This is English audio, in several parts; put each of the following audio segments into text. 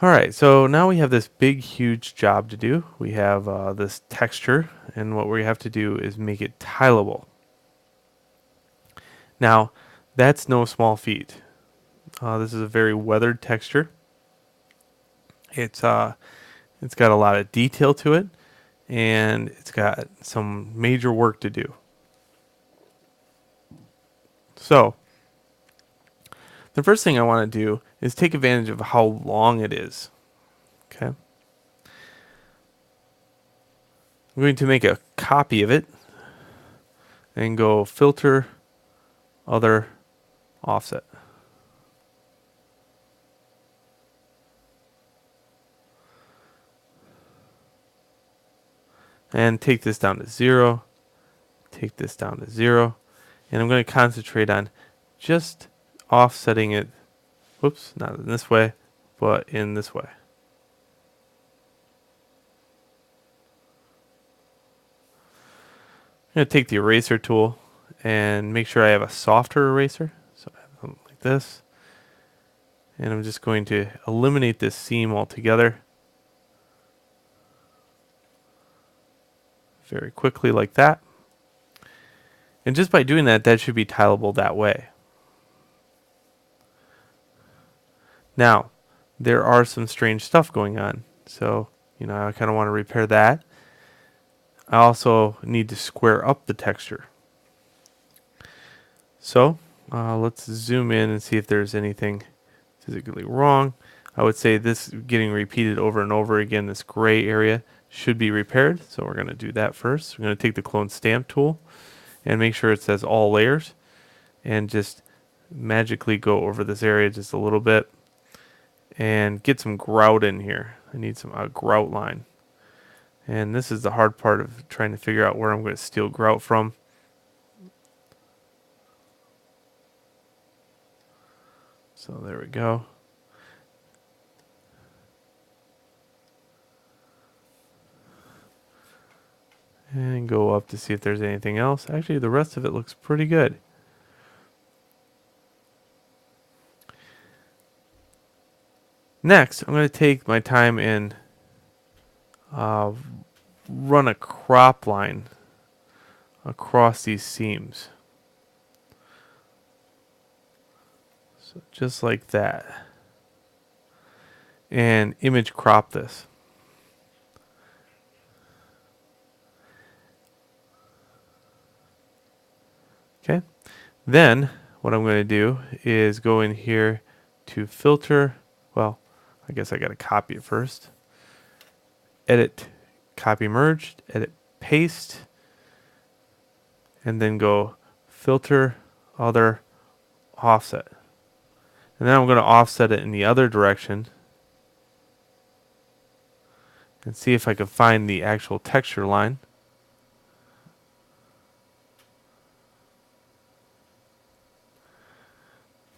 Alright, so now we have this big, huge job to do. We have this texture, and what we have to do is make it tileable. Now, that's no small feat. This is a very weathered texture. It's uh, it's got a lot of detail to it, and it's got some major work to do. So, the first thing I want to do is take advantage of how long it is. Okay, I'm going to make a copy of it and go filter, other, offset. And take this down to 0, take this down to 0, and I'm going to concentrate on just offsetting it, whoops, not in this way, but in this way. I'm going to take the eraser tool and make sure I have a softer eraser, so I have something like this, and I'm just going to eliminate this seam altogether very quickly like that. And just by doing that, that should be tileable that way. Now, there are some strange stuff going on, so I kind of want to repair that. I also need to square up the texture. So let's zoom in and see if there's anything physically wrong. I would say this getting repeated over and over again, this gray area should be repaired. So we're going to do that first. We're going to take the clone stamp tool and make sure it says all layers and just magically go over this area just a little bit and get some grout in here. I need some grout line. And this is the hard part of trying to figure out where I'm going to steal grout from. So there we go. And go up to see if there's anything else. Actually, the rest of it looks pretty good. Next, I'm going to take my time and run a crop line across these seams. So just like that. And image crop this. Okay. Then what I'm going to do is go in here to filter. Well, I guess I got to copy it first. Edit, copy merged, edit paste, and then go filter, other, offset. And then I'm going to offset it in the other direction and see if I can find the actual texture line.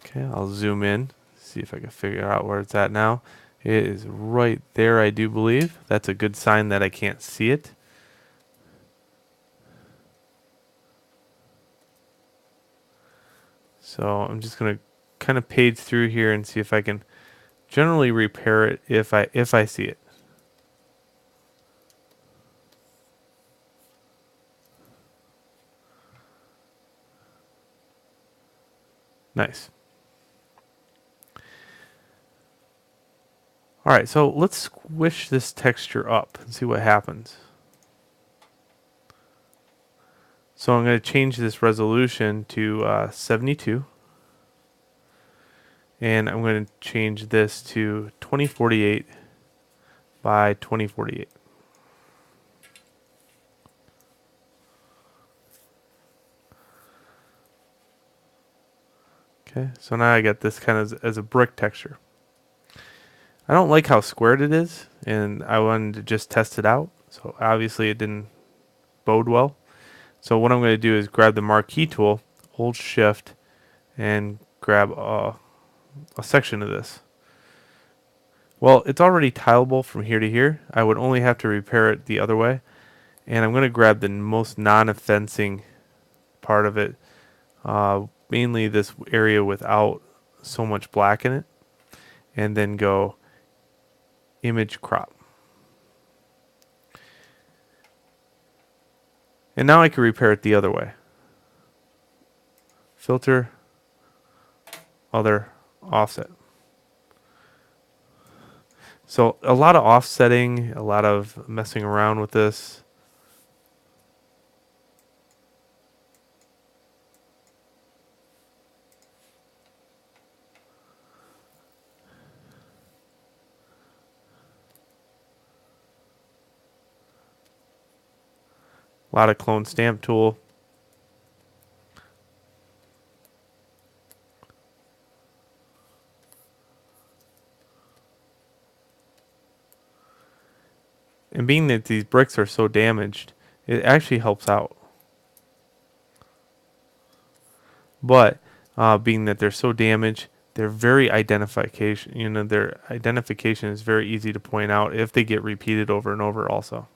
Okay, I'll zoom in, see if I can figure out where it's at now. It is right there, I do believe. That's a good sign that I can't see it. So I'm just going to kind of page through here and see if I can generally repair it if I see it. Nice. Alright, so let's squish this texture up and see what happens. So I'm going to change this resolution to 72. And I'm going to change this to 2048 by 2048. Okay, so now I got this kind of as a brick texture. I don't like how squared it is, and I wanted to just test it out. So obviously it didn't bode well. So what I'm going to do is grab the marquee tool, hold shift, and grab a section of this. Well, it's already tileable from here to here. I would only have to repair it the other way. And I'm going to grab the most non-offensing part of it, mainly this area without so much black in it, and then go image crop. And now I can repair it the other way. Filter, other, offset. So a lot of offsetting, a lot of messing around with this. A lot of clone stamp tool. And being that these bricks are so damaged, it actually helps out. But being that they're so damaged, they're very identification. Their identification is very easy to point out if they get repeated over and over. Also,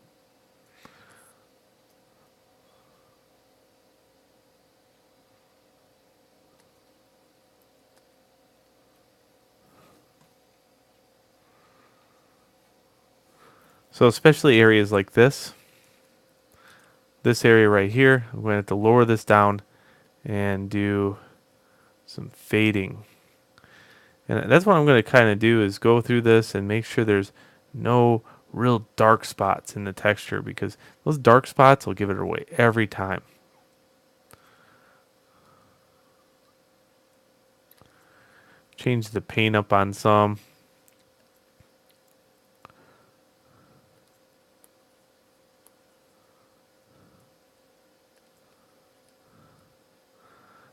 so especially areas like this area right here, I'm going to have to lower this down and do some fading. And that's what I'm going to kind of do is go through this and make sure there's no real dark spots in the texture, because those dark spots will give it away every time. Change the paint up on some.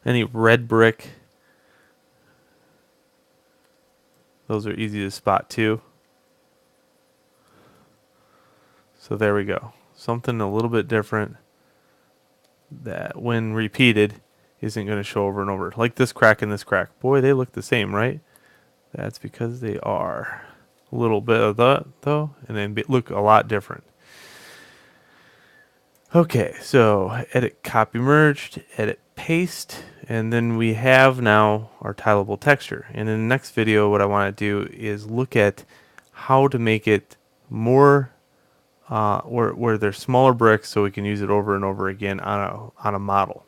Any red brick, those are easy to spot too. So there we go. Something a little bit different that when repeated isn't going to show over and over. Like this crack and this crack. Boy, they look the same, right? That's because they are. A little bit of that though, and then look a lot different. Okay, so edit copy merged, edit paste, and then we have now our tileable texture. And in the next video, what I want to do is look at how to make it more where they're smaller bricks, so we can use it over and over again on a model.